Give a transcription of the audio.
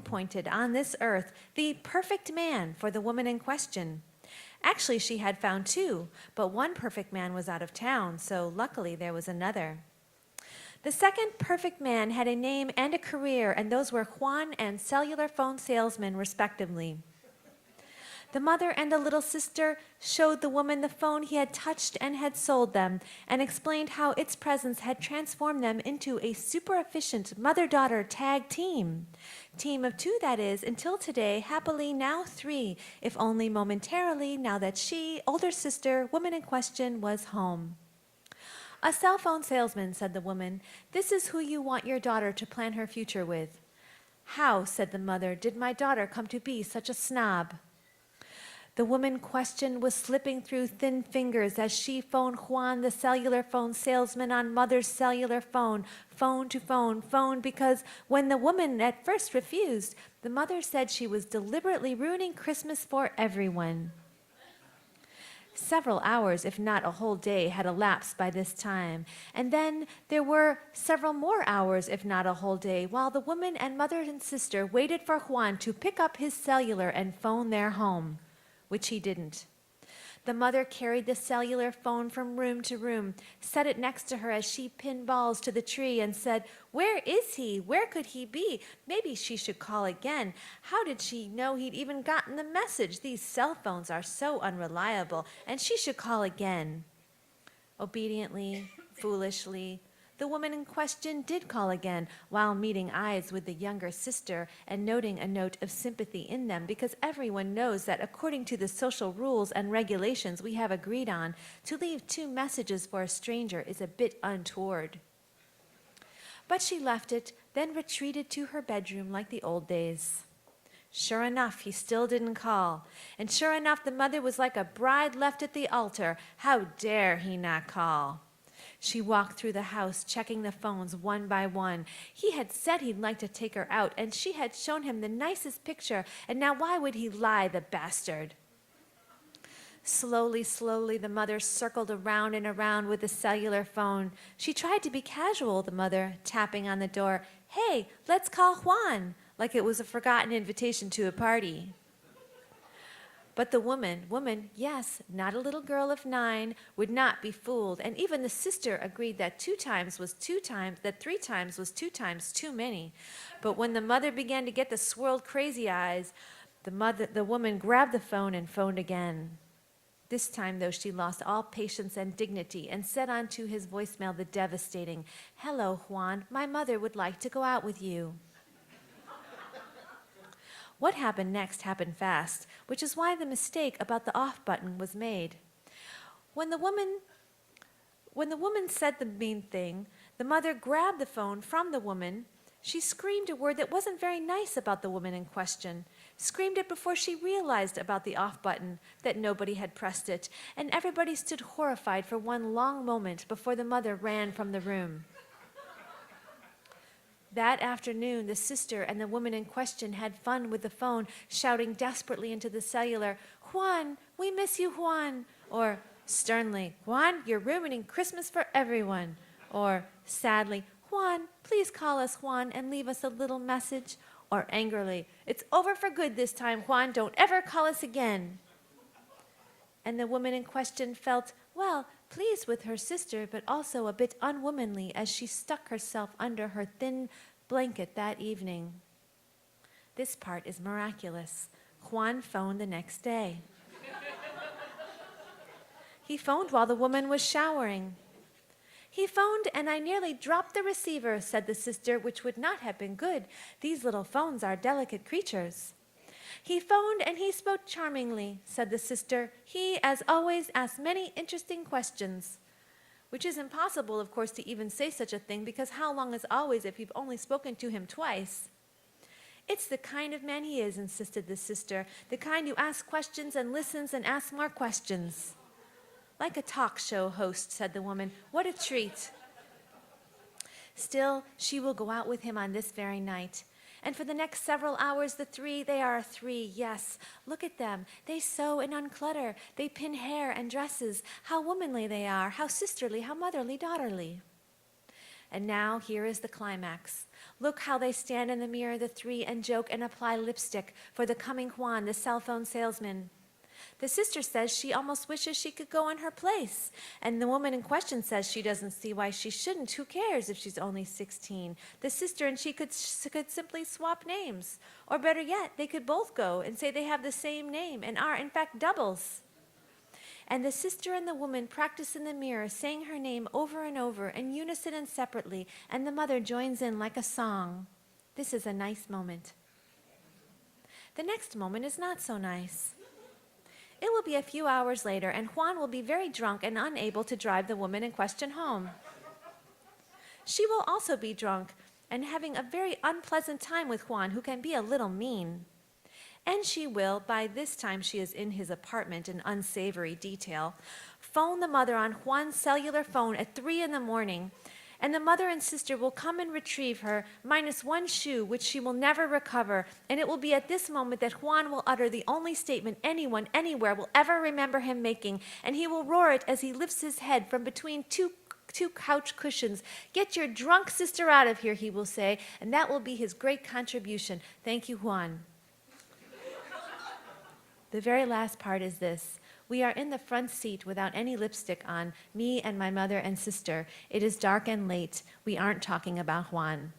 pinpointed on this earth the perfect man for the woman in question. Actually, she had found two, but one perfect man was out of town, so luckily there was another. The second perfect man had a name and a career, and those were Juan and cellular phone salesman, respectively. The mother and the little sister showed the woman the phone he had touched and had sold them, and explained how its presence had transformed them into a super-efficient mother-daughter tag team. Team of two, that is, until today, happily now 3, if only momentarily, now that she, older sister, woman in question, was home. A cell phone salesman, said the woman. This is who you want your daughter to plan her future with. How, said the mother, did my daughter come to be such a snob? The woman questioned was slipping through thin fingers as she phoned Juan, the cellular phone salesman, on mother's cellular phone, phone to phone, because when the woman at first refused, the mother said she was deliberately ruining Christmas for everyone. Several hours, if not a whole day, had elapsed by this time, and then there were several more hours, if not a whole day, while the woman and mother and sister waited for Juan to pick up his cellular and phone their home, which he didn't. The mother carried the cellular phone from room to room, set it next to her as she pinned balls to the tree, and said, "Where is he? Where could he be? Maybe she should call again. How did she know he'd even gotten the message? These cell phones are so unreliable, and she should call again." Obediently, foolishly, the woman in question did call again, while meeting eyes with the younger sister and noting a note of sympathy in them, because everyone knows that according to the social rules and regulations we have agreed on, to leave 2 messages for a stranger is a bit untoward. But she left it, then retreated to her bedroom like the old days. Sure enough, he still didn't call. And sure enough, the mother was like a bride left at the altar. How dare he not call? She walked through the house, checking the phones one by one. He had said he'd like to take her out, and she had shown him the nicest picture, and now why would he lie, the bastard? Slowly, the mother circled around and around with the cellular phone. She tried to be casual, the mother, tapping on the door. "Hey, let's call Juan," like it was a forgotten invitation to a party. But the woman, yes, not a little girl of 9, would not be fooled, and even the sister agreed that 2 times was 2 times, that 3 times was 2 times too many. But when the mother began to get the swirled crazy eyes, the woman grabbed the phone and phoned again. This time, though, she lost all patience and dignity and said onto his voicemail the devastating, "Hello, Juan, my mother would like to go out with you." What happened next happened fast, which is why the mistake about the off button was made. When the woman said the mean thing, the mother grabbed the phone from the woman. She screamed a word that wasn't very nice about the woman in question, screamed it before she realized about the off button, that nobody had pressed it, and everybody stood horrified for one long moment before the mother ran from the room. That afternoon, the sister and the woman in question had fun with the phone, shouting desperately into the cellular, "Juan, we miss you, Juan," or sternly, "Juan, you're ruining Christmas for everyone," or sadly, "Juan, please call us, Juan, and leave us a little message," or angrily, "It's over for good this time, Juan, don't ever call us again." And the woman in question felt, well, pleased with her sister, but also a bit unwomanly as she stuck herself under her thin blanket that evening. This part is miraculous. Juan phoned the next day. He phoned while the woman was showering. "He phoned and I nearly dropped the receiver," said the sister, which would not have been good. These little phones are delicate creatures. "He phoned and he spoke charmingly," said the sister. "He, as always, asked many interesting questions." Which is impossible, of course, to even say such a thing, because how long is always if you've only spoken to him twice? "It's the kind of man he is," insisted the sister. "The kind who asks questions and listens and asks more questions." "Like a talk show host," said the woman. "What a treat." Still, she will go out with him on this very night. And for the next several hours, they are 3, yes. Look at them. They sew and unclutter. They pin hair and dresses. How womanly they are. How sisterly, how motherly, daughterly. And now here is the climax. Look how they stand in the mirror, the three, and joke and apply lipstick for the coming Juan, the cell phone salesman. The sister says she almost wishes she could go in her place. And the woman in question says she doesn't see why she shouldn't. Who cares if she's only 16? The sister and she could simply swap names. Or better yet, they could both go and say they have the same name and are, in fact, doubles. And the sister and the woman practice in the mirror, saying her name over and over, in unison and separately, and the mother joins in like a song. This is a nice moment. The next moment is not so nice. It will be a few hours later, and Juan will be very drunk and unable to drive the woman in question home. She will also be drunk and having a very unpleasant time with Juan, who can be a little mean. And she will, by this time she is in his apartment, an unsavory detail, phone the mother on Juan's cellular phone at 3 a.m, and the mother and sister will come and retrieve her, minus one shoe, which she will never recover, and it will be at this moment that Juan will utter the only statement anyone, anywhere, will ever remember him making, and he will roar it as he lifts his head from between two couch cushions. "Get your drunk sister out of here," he will say, and that will be his great contribution. Thank you, Juan. The very last part is this. We are in the front seat without any lipstick on, me and my mother and sister. It is dark and late. We aren't talking about Juan.